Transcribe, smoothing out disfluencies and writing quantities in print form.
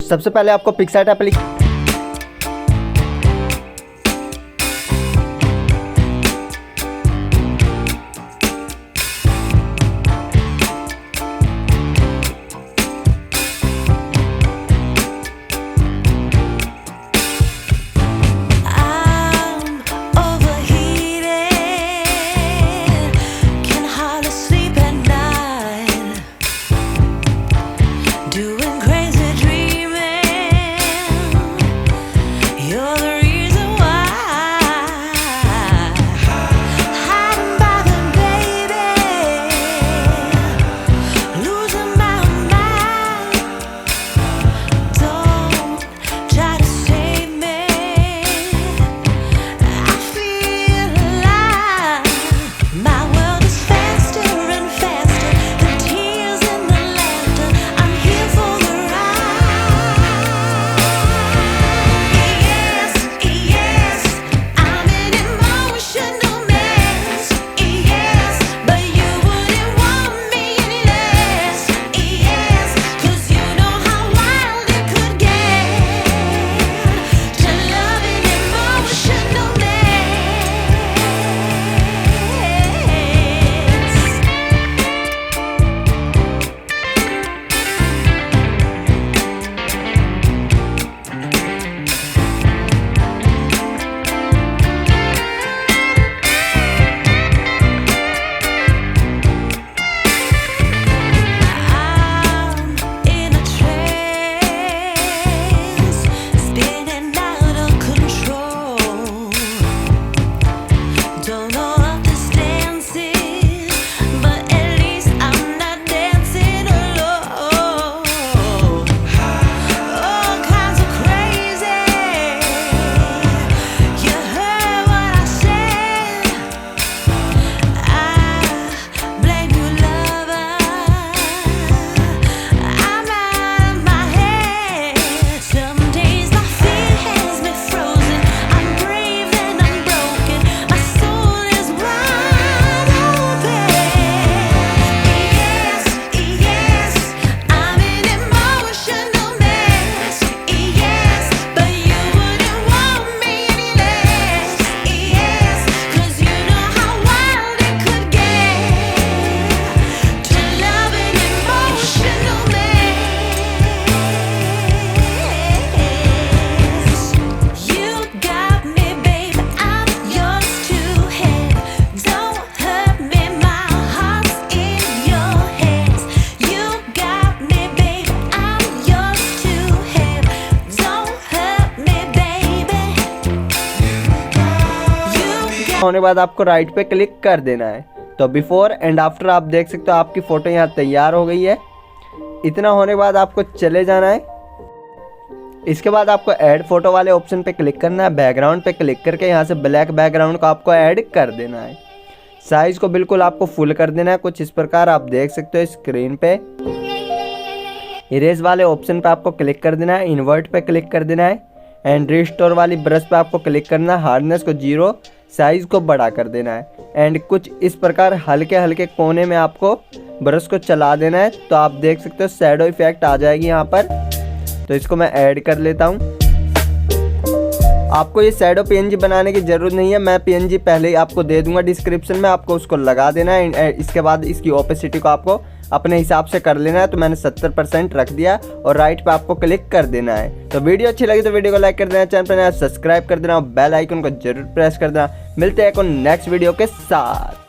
सबसे पहले आपको पिक्सार्ट एप्लीकेशन होने के बाद आपको राइट पे क्लिक कर देना है। तो बिफोर एंड आफ्टर आप देख सकते हो आपकी फ़ोटो यहाँ तैयार हो गई है। इतना होने के बाद आपको चले जाना है। इसके बाद आपको ऐड फोटो वाले ऑप्शन पे क्लिक करना है। बैकग्राउंड पे क्लिक करके यहाँ से ब्लैक बैकग्राउंड को आपको ऐड कर देना है। साइज़ को बिल्कुल आपको फुल कर देना है, कुछ इस प्रकार आप देख सकते हो स्क्रीन पे। इरेज वाले ऑप्शन पे आपको क्लिक कर देना है। इन्वर्ट पे क्लिक कर देना है एंड रिस्टोर वाली ब्रश पे आपको क्लिक करना है। हार्डनेस को 0, साइज़ को बड़ा कर देना है एंड कुछ इस प्रकार हल्के हल्के कोने में आपको ब्रश को चला देना है। तो आप देख सकते हो शैडो इफेक्ट आ जाएगी यहाँ पर। तो इसको मैं ऐड कर लेता हूँ। आपको ये शैडो पीएनजी बनाने की ज़रूरत नहीं है, मैं पीएनजी पहले ही आपको दे दूंगा डिस्क्रिप्शन में, आपको उसको लगा देना है। इसके बाद इसकी ओपेसिटी को आपको अपने हिसाब से कर लेना है। तो मैंने 70% रख दिया और राइट पे आपको क्लिक कर देना है। तो वीडियो अच्छी लगी तो वीडियो को लाइक कर देना, चैनल पर नया सब्सक्राइब कर देना और बेल आइकन को जरूर प्रेस कर देना। मिलते हैं एक नेक्स्ट वीडियो के साथ।